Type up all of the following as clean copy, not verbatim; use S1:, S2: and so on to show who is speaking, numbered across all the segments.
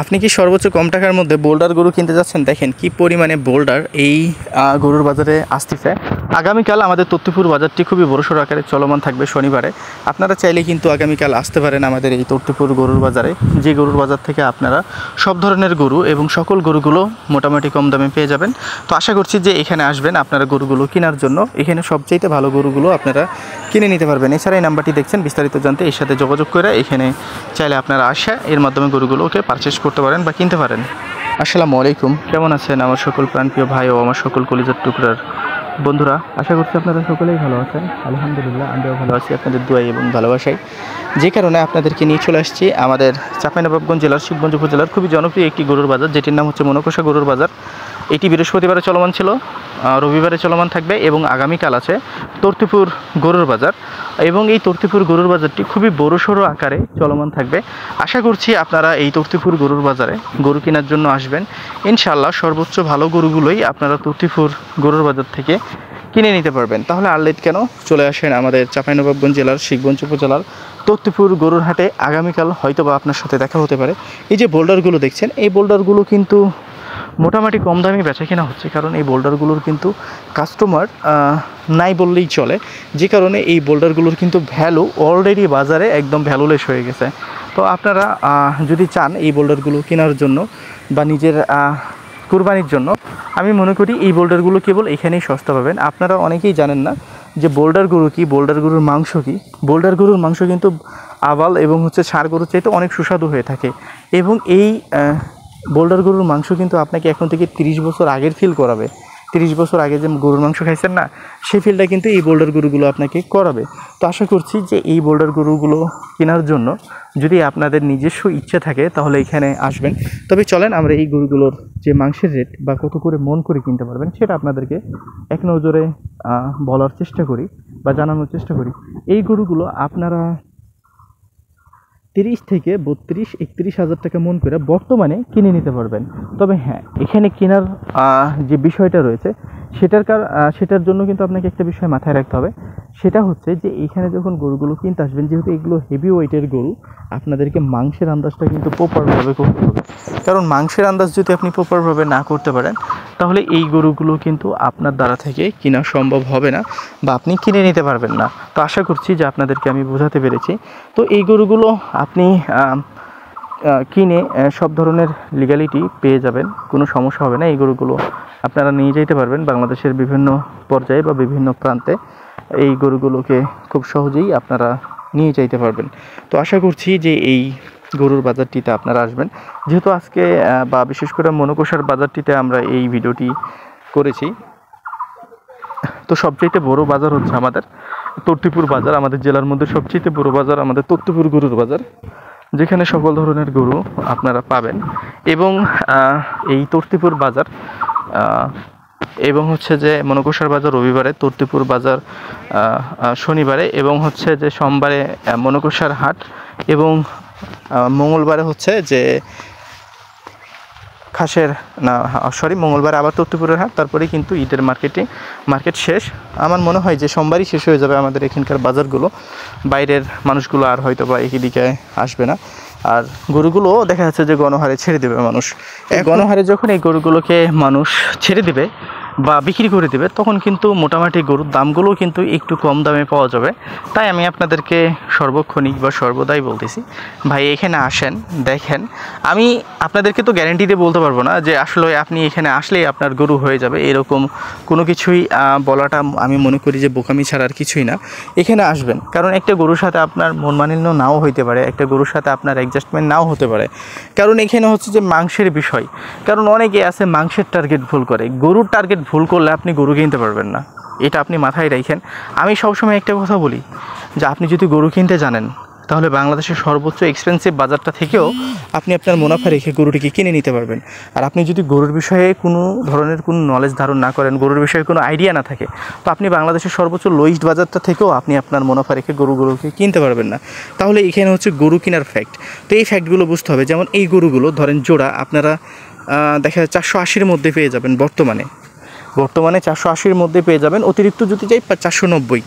S1: আপনি কি সর্বোচ্চ কম টাকার মধ্যে বোল্ডার গরু কিনতে যাচ্ছেন? দেখেন কি পরিমাণে বোল্ডার এই গরুর বাজারে আসতেছে। আগামীকাল আমাদের তত্ত্বপুর বাজারটি খুবই বড়সড় আকারে চলমান থাকবে শনিবারে। আপনারা চাইলে কিন্তু আগামীকাল আসতে পারেন আমাদের এই তত্ত্বপুর গরুর বাজারে, যে গরুর বাজার থেকে আপনারা সব ধরনের গরু এবং সকল গরুগুলো মোটামুটি কম দামে পেয়ে যাবেন। তো আশা করছি যে এখানে আসবেন আপনারা গরুগুলো কেনার জন্য। এখানে সবচাইতে ভালো গরুগুলো আপনারা কিনে নিতে পারবেন। এছাড়া এই নাম্বারটি দেখছেন, বিস্তারিত জানতে এর সাথে যোগাযোগ করে এখানে চাইলে আপনারা আসা এর মাধ্যমে গরুগুলোকে পারচেস করতে পারেন বা কিনতে পারেন। আসসালামু আলাইকুম, কেমন আছেন আমার সকল প্রাণপ্রিয় ভাই ও আমার সকল কলিজার টুকরার বন্ধুরা? আশা করছি আপনারা সকলেই ভালো আছেন। আলহামদুলিল্লাহ, আমরাও ভালো আছি আপনাদের দোয়াই এবং ভালোবাসায়। যে কারণে আপনাদেরকে নিয়ে চলে আসছি আমাদের চাঁপাইনবাবগঞ্জ জেলার শিবগঞ্জ উপজেলার খুবই জনপ্রিয় একটি গরুর বাজার, যেটির নাম হচ্ছে মনকষা গরুর বাজার। এটি বৃহস্পতিবারে চলমান ছিল, রবিবারে চলমান থাকবে এবং আগামীকাল আছে তর্তিপুর গরুর বাজার। এবং এই তর্তিপুর গরুর বাজারটি খুবই বড়সড় আকারে চলমান থাকবে। আশা করছি আপনারা এই তর্তিপুর গরুর বাজারে গরু কেনার জন্য আসবেন। ইনশাআল্লাহ সর্বোচ্চ ভালো গরুগুলোই আপনারা তর্তিপুর গরুর বাজার থেকে কিনে নিতে পারবেন। তাহলে আর লেট কেন, চলে আসেন আমাদের চাঁপাইনবাবগঞ্জ জেলার শিবগঞ্জ উপজেলার তত্ত্বপুর গরুর হাটে। আগামীকাল হয়তো বা আপনার সাথে দেখা হতে পারে। এই যে বোল্ডারগুলো দেখছেন, এই বোল্ডারগুলো কিন্তু মোটামুটি কম দামে বেচা কেনা হচ্ছে, কারণ এই বোল্ডারগুলোর কিন্তু কাস্টমার নাই বললেই চলে। যে কারণে এই বোল্ডারগুলোর কিন্তু ভ্যালু অলরেডি বাজারে একদম ভ্যালুলেস হয়ে গেছে। তো আপনারা যদি চান এই বোল্ডারগুলো কেনার জন্য বা নিজের কুরবানির জন্য, আমি মনে করি এই বোল্ডারগুলো কেবল এখানেই সস্তা পাবেন। আপনারা অনেকেই জানেন না যে বোল্ডার গরু কি, বোল্ডার গরুর মাংস কি। বোল্ডার গরুর মাংস কিন্তু আবাল এবং ষাঁড় গরুর চাইতে অনেক সুস্বাদু হয়ে থাকে। এবং এই বোল্ডার গরুর মাংস কিন্তু আপনাকে এখন থেকে 30 বছর আগের ফিল করাবে। 30 বছর আগে যে গরুর মাংস খাইছেন না, সেই ফিলটা কিন্তু এই বোল্ডার গরুগুলো আপনাকে করাবে। তো আশা করছি যে এই বোল্ডার গরুগুলো কেনার জন্য যদি আপনাদের নিজস্ব ইচ্ছা থাকে তাহলে এখানে আসবেন। তবে চলেন আমরা এই গরুগুলোর যে মাংসের রেট বা কত করে মন করে কিনতে পারবেন সেটা আপনাদেরকে এক নজরে বলার চেষ্টা করি বা জানানোর চেষ্টা করি। এই গরুগুলো আপনারা 30 থেকে 32-31 হাজার টাকা মন করে বর্তমানে কিনে নিতে পারবেন। তবে হ্যাঁ, এখানে কেনার যে বিষয়টা রয়েছে সেটার জন্য কিন্তু আপনাকে একটা বিষয় মাথায় রাখতে হবে। সেটা হচ্ছে যে এখানে যখন গরুগুলো কিনতে আসবেন, যেহেতু এগুলো হেভি ওয়েটের গরু, আপনাদেরকে মাংসের আন্দাজটা কিন্তু প্রপারভাবে করতে হবে। কারণ মাংসের আন্দাজ যদি আপনি প্রপারভাবে না করতে পারেন তাহলে এই গরুগুলো কিন্তু আপনার দ্বারা থেকে কেনা সম্ভব হবে না বা আপনি কিনে নিতে পারবেন না। তো আশা করছি যে আপনাদেরকে আমি বোঝাতে পেরেছি। তো এই গরুগুলো আপনি কিনে সব ধরনের লিগ্যালিটি পেয়ে যাবেন, কোনো সমস্যা হবে না। এই গরুগুলো আপনারা নিয়ে যেতে পারবেন বাংলাদেশের বিভিন্ন পর্যায়ে বা বিভিন্ন প্রান্তে। এই গরুগুলোকে খুব সহজেই আপনারা নিয়ে যাইতে পারবেন। তো আশা করছি যে এই গরুর বাজারটিতে আপনারা আসবেন। যেহেতু আজকে বা বিশেষ করে মনকষার বাজারটিতে আমরা এই ভিডিওটি করেছি, তো সবচেয়ে বড় বাজার হচ্ছে আমাদের তর্তিপুর বাজার। আমাদের জেলার মধ্যে সবচেয়ে বড় বাজার আমাদের তর্তিপুর গরুর বাজার, যেখানে সকল ধরনের গরু আপনারা পাবেন। এবং এই তর্তিপুর বাজার এবং যে মনকষার বাজার রবিবারে, তর্তিপুর বাজার শনিবারে, এবং যে সোমবারে মনকষার হাট, এবং মঙ্গলবারে যে মঙ্গলবার আবার তত্ত্বপুরের হাট। তারপরে কিন্তু ঈদের মার্কেট শেষ। আমার মনে হয় যে সোমবারই শেষ হয়ে যাবে আমাদের এখানকার বাজারগুলো। বাইরের মানুষগুলো আর হয়তো বা এই দিকে আসবে না। আর গরুগুলো দেখা যাচ্ছে যে গণহারে ছেড়ে দেবে মানুষ। গণহারে যখন এই গরুগুলোকে মানুষ ছেড়ে দেবে বা বিক্রি করে দেবে, তখন কিন্তু মোটামুটি গরুর দামগুলো কিন্তু একটু কম দামে পাওয়া যাবে। তাই আমি আপনাদেরকে সর্বক্ষণিক বা সর্বদাই বলতেছি, ভাই এখানে আসেন, দেখেন। আমি আপনাদেরকে তো গ্যারেন্টি দিয়ে বলতে পারবো না যে আসলে আপনি এখানে আসলেই আপনার গরু হয়ে যাবে, এরকম কোনো কিছুই বলাটা আমি মনে করি যে বোকামি ছাড়া আর কিছুই না। এখানে আসবেন, কারণ একটা গরুর সাথে আপনার মন মালিন্য নাও হইতে পারে, একটা গরুর সাথে আপনার অ্যাডজাস্টমেন্ট নাও হতে পারে। কারণ এখানে যে মাংসের বিষয়, কারণ অনেকে আছে মাংসের টার্গেট ভুল করে। গরুর টার্গেট ভুল করলে আপনি গরু কিনতে পারবেন না, এটা আপনি মাথায় রাখেন। আমি সবসময় একটা কথা বলি যে আপনি যদি গরু কিনতে জানেন তাহলে বাংলাদেশের সর্বোচ্চ এক্সপেন্সিভ বাজারটা থেকেও আপনি আপনার মুনাফা রেখে গরুটিকে কিনে নিতে পারবেন। আর আপনি যদি গরুর বিষয়ে কোনো ধরনের কোনো নলেজ ধারণ না করেন, গরুর বিষয়ে কোনো আইডিয়া না থাকে, তো আপনি বাংলাদেশের সর্বোচ্চ লোয়েস্ট বাজারটা থেকেও আপনি আপনার মুনাফা রেখে গরুগুলোকে কিনতে পারবেন না। তাহলে এখানে গরু কেনার ফ্যাক্ট। তো এই ফ্যাক্টগুলো বুঝতে হবে। যেমন এই গরুগুলো ধরেন জোড়া আপনারা দেখা যায় 480-র মধ্যে পেয়ে যাবেন। বর্তমানে 480-র মধ্যে পেয়ে যাবেন। অতিরিক্ত যদি যাই 490,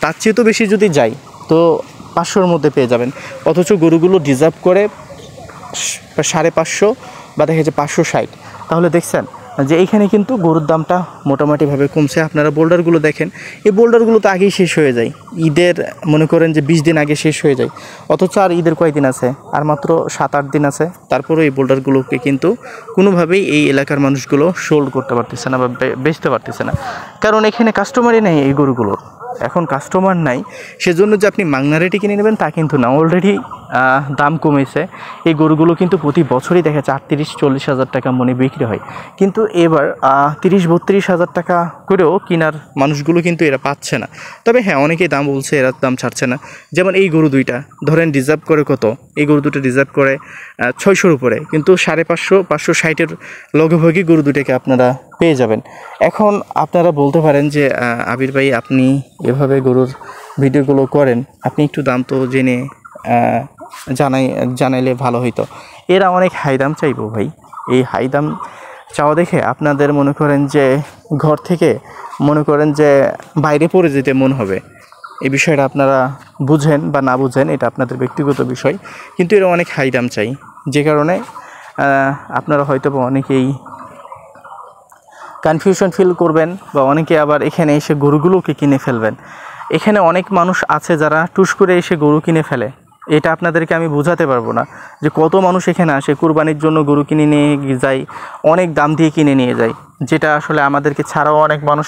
S1: তার চেয়ে তো বেশি যদি যাই তো 500-র মধ্যে পেয়ে যাবেন। অথচ গরুগুলো ডিজার্ভ করে 550 বা দেখা যাচ্ছে 560, তাহলে দেখছেন যে এইখানে কিন্তু গরুর দামটা মোটামুটিভাবে কমছে। আপনারা বোল্ডারগুলো দেখেন, এই বোল্ডারগুলো তো আগেই শেষ হয়ে যায়, ঈদের মনে করেন যে 20 দিন আগে শেষ হয়ে যায়, অথচ আর ঈদের কয়দিন আছে, আর মাত্র 7-8 দিন আছে। তারপরেও এই বোল্ডারগুলোকে কিন্তু কোনোভাবেই এই এলাকার মানুষগুলো সোল্ড করতে পারতেছে না বা বেচতে পারতেছে না, কারণ এখানে কাস্টমারই নেই এই গরুগুলোর। এখন কাস্টমার নাই, সেজন্য যে আপনি মাংনা রেটে কিনে নেবেন তা কিন্তু না, অলরেডি দাম কমেছে। এই গরুগুলো কিন্তু প্রতি বছরই দেখা যাচ্ছে 38-40 হাজার টাকা মনে বিক্রি হয়, কিন্তু এবার 30-32 হাজার টাকা করেও কেনার মানুষগুলো কিন্তু এরা পাচ্ছে না। তবে হ্যাঁ, অনেকেই দাম বলছে, এরা দাম ছাড়ছে না। যেমন এই গরু দুইটা ধরেন রিজার্ভ করে কত, এই গরু দুটো রিজার্ভ করে 600-র উপরে, কিন্তু 550-560-এর লগভগই গরু দুটাকে আপনারা পেয়ে যাবেন। এখন আপনারা বলতে পারেন যে আবির ভাই, আপনি এভাবে গরুর ভিডিওগুলো করেন, আপনি একটু দাম তো জেনে জানাইলে ভালো হইতো। এরা অনেক হাই দাম চাইবো ভাই, এই হাই দাম চাওয়া দেখে আপনাদের মনে করেন যে ঘর থেকে মনে করেন যে বাইরে পড়ে যেতে মন হবে। এই বিষয়টা আপনারা বুঝেন বা না বুঝেন, এটা আপনাদের ব্যক্তিগত বিষয়, কিন্তু এরা অনেক হাই দাম চাই, যে কারণে আপনারা হয়তো অনেকেই কনফিউশন ফিল করবেন, বা অনেকে আবার এখানে এসে গরুগুলোকে কিনে ফেলবেন। এখানে অনেক মানুষ আছে যারা টুস করে এসে গরু কিনে ফেলে, এটা আপনাদেরকে আমি বোঝাতে পারবো না যে কত মানুষ এখানে আসে কুরবানির জন্য গরু কিনে নিয়ে যায়, অনেক দাম দিয়ে কিনে নিয়ে যায়, যেটা আসলে আমাদেরকে ছাড়াও অনেক মানুষ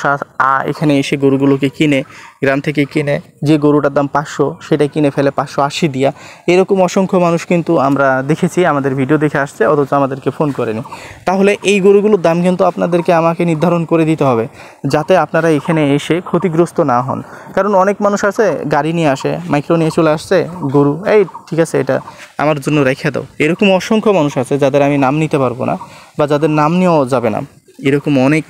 S1: এখানে এসে গরুগুলোকে কিনে, গ্রাম থেকে কিনে, যে গরুটার দাম 500 সেটা কিনে ফেলে 580 দিয়া। এরকম অসংখ্য মানুষ কিন্তু আমরা দেখেছি, আমাদের ভিডিও দেখে আসছে, অথচ আমাদেরকে ফোন করেনি। তাহলে এই গরুগুলোর দাম কিন্তু আপনাদেরকে আমাকে নির্ধারণ করে দিতে হবে, যাতে আপনারা এখানে এসে ক্ষতিগ্রস্ত না হন। কারণ অনেক মানুষ আছে গাড়ি নিয়ে আসে, মাইক্রো নিয়ে চলে আসছে, গরু এই ঠিক আছে এটা আমার জন্য রেখে দাও, এরকম অসংখ্য মানুষ আছে যাদের আমি নাম নিতে পারবো না, বা যাদের নাম নেওয়া যাবে না, এরকম অনেক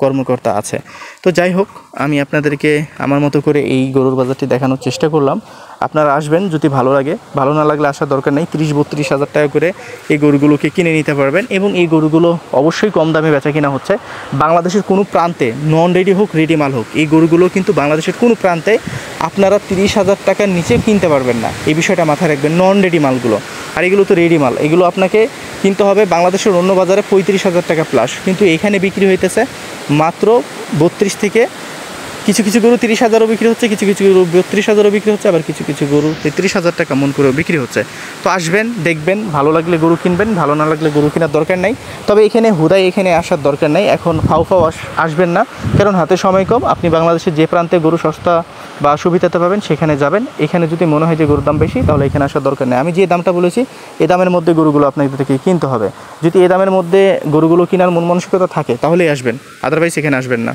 S1: কর্মকর্তা আছে। তো যাই হোক, আমি আপনাদেরকে আমার মতো করে এই গরুর বাজারটি দেখানোর চেষ্টা করলাম। আপনারা আসবেন, যদি ভালো লাগে, ভালো না লাগলে আসার দরকার নেই। 30-32 হাজার টাকা করে এই গরুগুলোকে কিনে নিতে পারবেন, এবং এই গরুগুলো অবশ্যই কম দামে বেচা কিনা হচ্ছে। বাংলাদেশের কোনো প্রান্তে নন রেডি হোক রেডি মাল হোক, এই গরুগুলো কিন্তু বাংলাদেশের কোনো প্রান্তে আপনারা 30 হাজার টাকার নিচে কিনতে পারবেন না, এই বিষয়টা মাথায় রাখবেন। নন রেডি মালগুলো, আর এগুলো তো রেডি মাল, এগুলো আপনাকে কিনতে হবে বাংলাদেশের অন্য বাজারে 35 হাজার টাকা প্লাস, কিন্তু এখানে বিক্রি হইতেছে মাত্র 32 থেকে, কিছু কিছু গরু 30 হাজারও বিক্রি হচ্ছে, কিছু কিছু গরু 32 হাজারও বিক্রি হচ্ছে, আবার কিছু কিছু গরু 33 হাজার টাকা মন করেও বিক্রি হচ্ছে। তো আসবেন, দেখবেন, ভালো লাগলে গরু কিনবেন, ভালো না লাগলে গরু কেনার দরকার নাই। তবে এখানে হুদাই এখানে আসার দরকার নাই, এখন ফাও আসবেন না, কারণ হাতে সময় কম। আপনি বাংলাদেশের যে প্রান্তে গরু সস্তা বা সুবিধাতে পাবেন সেখানে যাবেন। এখানে যদি মনে হয় যে গরুর দাম বেশি, তাহলে এখানে আসার দরকার নেই। আমি যে দামটা বলেছি এই দামের মধ্যে গরুগুলো আপনাদেরকে কিনতে হবে। যদি এই দামের মধ্যে গরুগুলো কেনার মন মানসিকতা থাকে তাহলেই আসবেন, আদারওয়াইজ এখানে আসবেন না।